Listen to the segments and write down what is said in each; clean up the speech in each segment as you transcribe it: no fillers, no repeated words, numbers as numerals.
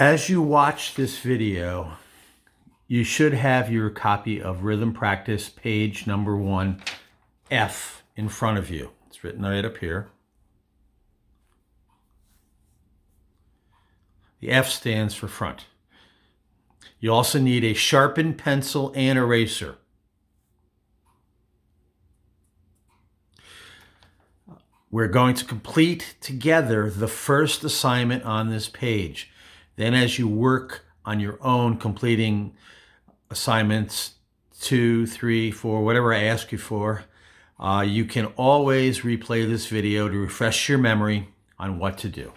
As you watch this video, you should have your copy of Rhythm Practice page number 1, F, in front of you. It's written right up here. The F stands for front. You also need a sharpened pencil and eraser. We're going to complete together the first assignment on this page. Then as you work on your own, completing assignments 2, 3, 4, whatever I ask you for, you can always replay this video to refresh your memory on what to do.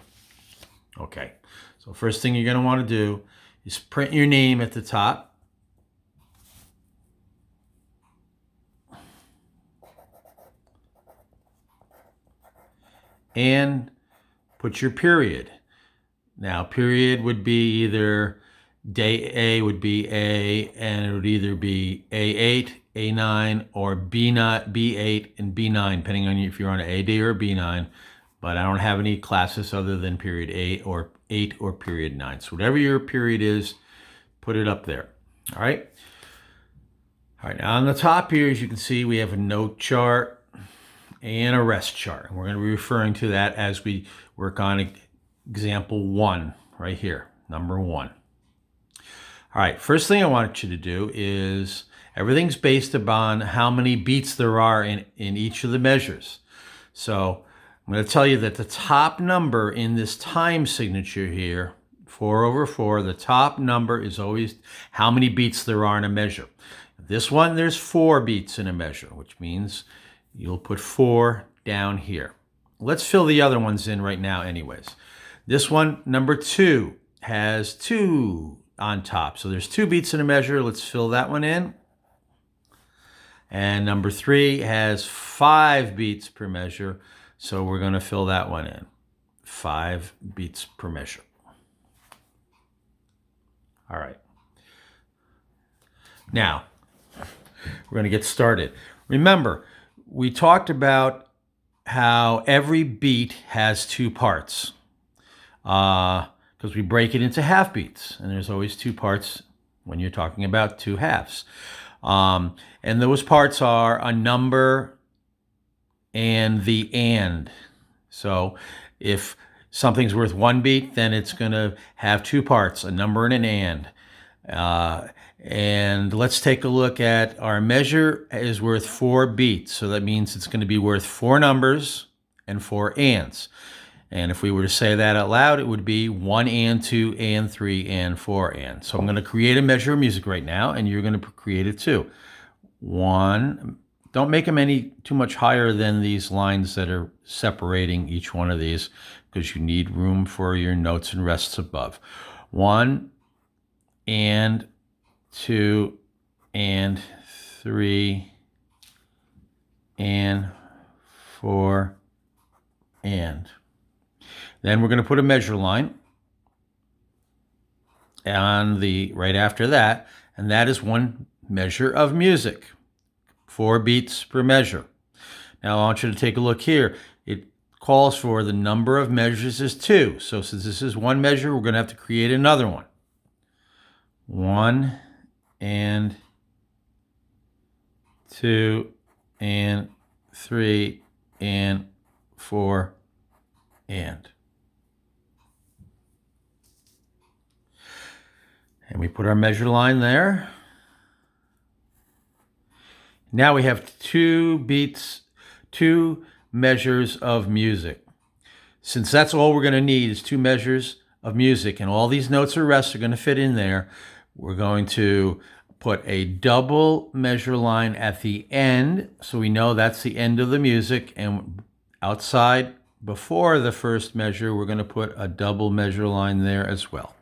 Okay, so first thing you're going to want to do is print your name at the top. And put your period. Now, period would be either day A would be A, and it would either be A8, A9, or B9, B8 and B9, depending on if you're on an A day or a B9. But I don't have any classes other than period 8 or period 9. So whatever your period is, put it up there. All right. All right. Now on the top here, as you can see, we have a note chart and a rest chart. And we're going to be referring to that as we work on example 1 right here, number 1. All right, first thing I want you to do is everything's based upon how many beats there are in each of the measures. So I'm going to tell you that the top number in this time signature here, 4/4, the top number is always how many beats there are in a measure. This one, there's 4 beats in a measure, which means you'll put 4 down here. Let's fill the other ones in right now anyways. This one, number 2, has 2 on top. So there's 2 beats in a measure. Let's fill that one in. And number 3 has 5 beats per measure. So we're going to fill that one in. 5 beats per measure. All right. Now, we're going to get started. Remember, we talked about how every beat has 2 parts because we break it into half beats, and there's always 2 parts when you're talking about 2 halves. And those parts are a number and the and. So if something's worth 1 beat, then it's going to have 2 parts, a number and an and. And let's take a look at our measure is worth 4 beats. So that means it's going to be worth 4 numbers and 4 ands. And if we were to say that out loud, it would be 1 and 2 and 3 and 4 and. So I'm going to create a measure of music right now, and you're going to create it too. 1, don't make them any too much higher than these lines that are separating each one of these, because you need room for your notes and rests above. 1 and 2 and 3 and 4 and. Then we're going to put a measure line on the right after that, and that is 1 measure of music, 4 beats per measure. Now I want you to take a look here. It calls for the number of measures is 2. So since this is 1 measure, we're going to have to create another one. 1 and 2 and 3 and 4 and. And we put our measure line there. Now we have 2 beats, 2 measures of music. Since that's all we're going to need is 2 measures of music, and all these notes or rests are going to fit in there, we're going to put a double measure line at the end, so we know that's the end of the music, and outside before the first measure, we're going to put a double measure line there as well.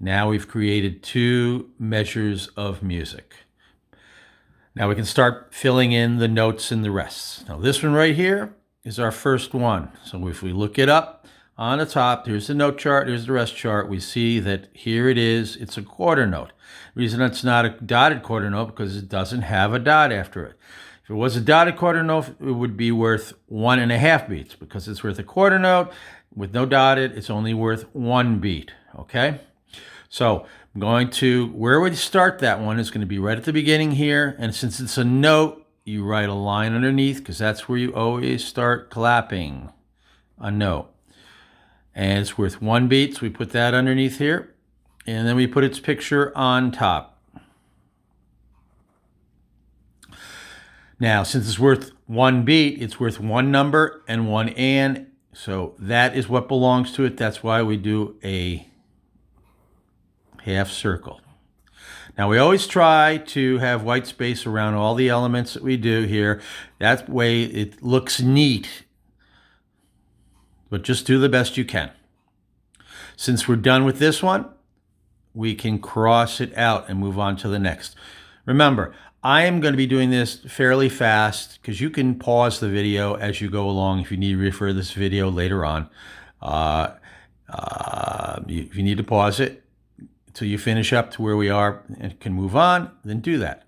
Now we've created 2 measures of music. Now we can start filling in the notes and the rests. Now this one right here is our first one. So if we look it up on the top, here's the note chart, here's the rest chart. We see that here it is, it's a quarter note. The reason it's not a dotted quarter note because it doesn't have a dot after it. If it was a dotted quarter note, it would be worth 1.5 beats. Because it's worth a quarter note, With no dotted, it's only worth 1 beat, okay? So I'm going to, where we start that one is going to be right at the beginning here. And since it's a note, you write a line underneath because that's where you always start clapping, a note. And it's worth 1 beat, so we put that underneath here. And then we put its picture on top. Now, since it's worth 1 beat, it's worth 1 number and 1 and. So that is what belongs to it. That's why we do a half circle. Now we always try to have white space around all the elements that we do here. That way it looks neat, but just do the best you can. Since we're done with this one, we can cross it out and move on to the next. Remember, I am going to be doing this fairly fast because you can pause the video as you go along if you need to refer to this video later on. If you need to pause it until you finish up to where we are and can move on, then do that.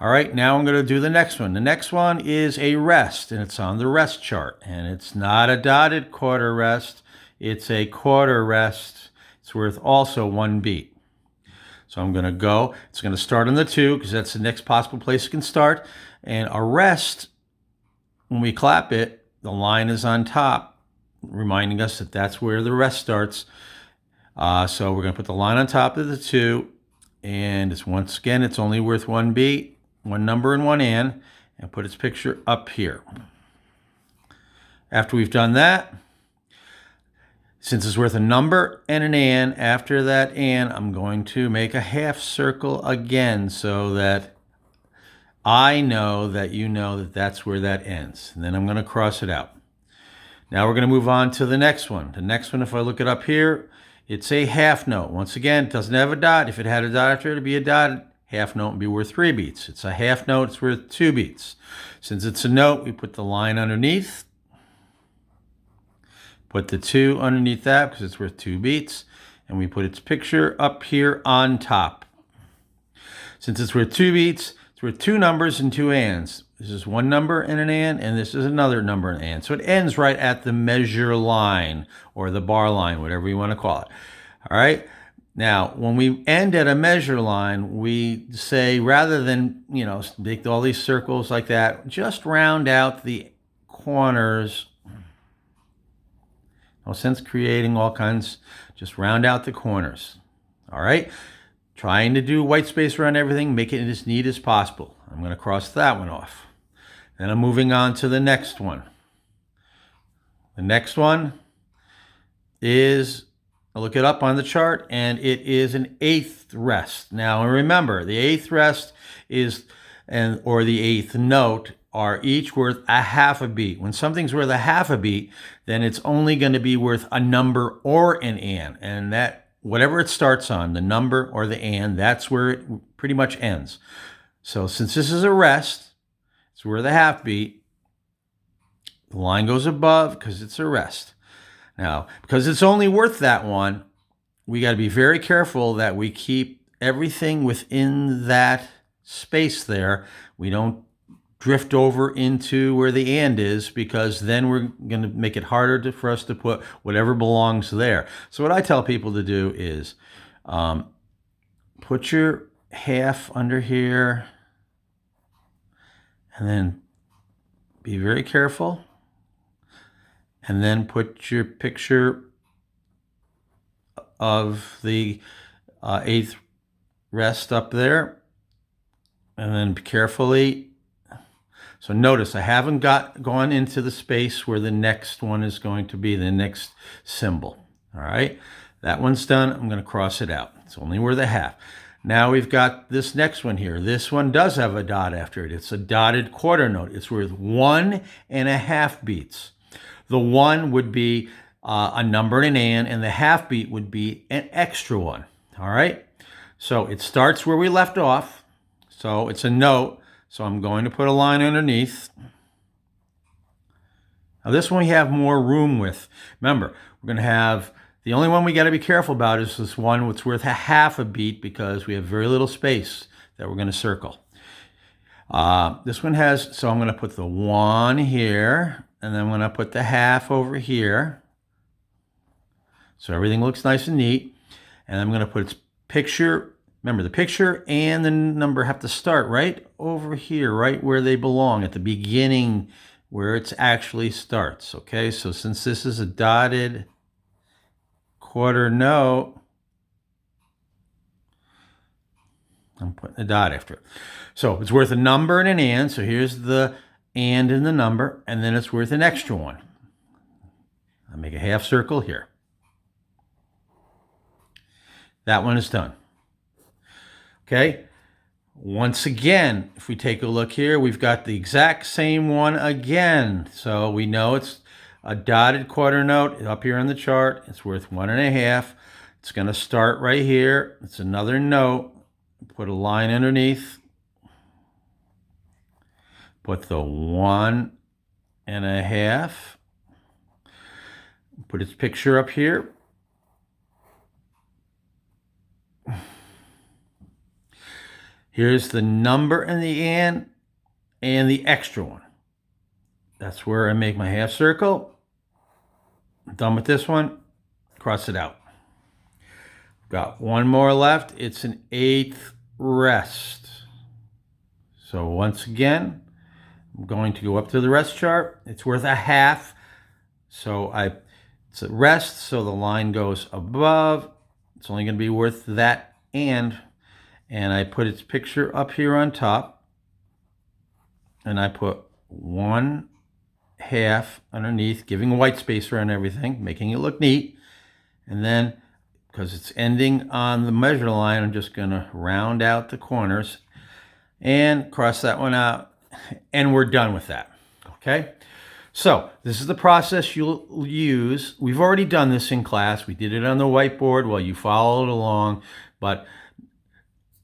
All right, now I'm going to do the next one. The next one is a rest, and it's on the rest chart. And it's not a dotted quarter rest. It's a quarter rest. It's worth also 1 beat. So I'm going to go, it's going to start on the 2 because that's the next possible place it can start. And a rest, when we clap it, the line is on top, reminding us that that's where the rest starts. So we're going to put the line on top of the 2. And it's once again, it's only worth 1 beat, 1 number and 1 and put its picture up here. After we've done that, since it's worth a number and an and, after that and, I'm going to make a half circle again so that I know that you know that that's where that ends. And then I'm going to cross it out. Now we're going to move on to the next one. The next one, if I look it up here, it's a half note. Once again, it doesn't have a dot. If it had a dot after it, it'd be a dot. Half note would be worth 3 beats. It's a half note, it's worth 2 beats. Since it's a note, we put the line underneath. Put the 2 underneath that because it's worth 2 beats. And we put its picture up here on top. Since it's worth 2 beats, it's worth 2 numbers and 2 ands. This is 1 number and an and this is another number and an and. So it ends right at the measure line or the bar line, whatever you want to call it. All right. Now, when we end at a measure line, we say rather than, make all these circles like that, just round out the corners. No sense creating all kinds, just round out the corners. All right. Trying to do white space around everything, make it as neat as possible. I'm going to cross that one off. Then I'm moving on to the next one. The next one is, I look it up on the chart, and it is an 8th rest. Now remember, the 8th rest is, or the 8th note, are each worth a half a beat. When something's worth a half a beat, then it's only going to be worth a number or an and that, whatever it starts on, the number or the and, that's where it pretty much ends. So since this is a rest, it's worth a half beat. The line goes above because it's a rest. Now, because it's only worth that one, we got to be very careful that we keep everything within that space there. We don't drift over into where the and is, because then we're going to make it harder for us to put whatever belongs there. So what I tell people to do is put your half under here and then be very careful, and then put your picture of the 8th rest up there, and then carefully. So notice I haven't gone into the space where the next one is going to be, the next symbol. All right, that one's done. I'm going to cross it out. It's only worth a half. Now we've got this next one here. This one does have a dot after it. It's a dotted quarter note. It's worth 1.5 beats. The 1 would be a number and an, and the half beat would be an extra one. All right, so it starts where we left off. So it's a note. So I'm going to put a line underneath. Now this one we have more room with. Remember, we're going to have, the only one we got to be careful about is this one that's worth a half a beat, because we have very little space that we're going to circle. This one has, so I'm going to put the 1 here, and then I'm going to put the half over here. So everything looks nice and neat. And I'm going to put its picture. Remember, the picture and the number have to start right over here, right where they belong, at the beginning where it actually starts. Okay, so since this is a dotted quarter note, I'm putting a dot after it. So it's worth a number and an and. So here's the and in the number, and then it's worth an extra one. I'll make a half circle here. That one is done. Okay. Once again, if we take a look here, we've got the exact same one again. So we know it's a dotted quarter note up here on the chart. It's worth 1.5. It's going to start right here. It's another note. Put a line underneath. Put the 1.5. Put its picture up here. Here's the number and the and the extra one. That's where I make my half circle. Done with this one. Cross it out. Got one more left. It's an 1/8 rest. So once again, I'm going to go up to the rest chart. It's worth 1/2. So it's a rest, so the line goes above. It's only going to be worth that and I put its picture up here on top, and I put 1/2 underneath, giving a white space around everything, making it look neat. And then, because it's ending on the measure line, I'm just going to round out the corners and cross that one out, and we're done with that. Okay? So this is the process you'll use. We've already done this in class. We did it on the whiteboard while you followed along,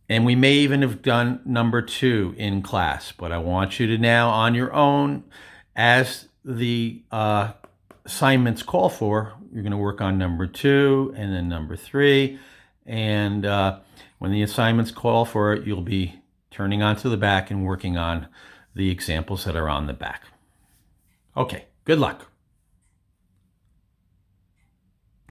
and we may even have done number 2 in class, but I want you to now, on your own, as the assignments call for, you're going to work on number 2 and then number 3. And when the assignments call for it, you'll be turning onto the back and working on the examples that are on the back. Okay, good luck.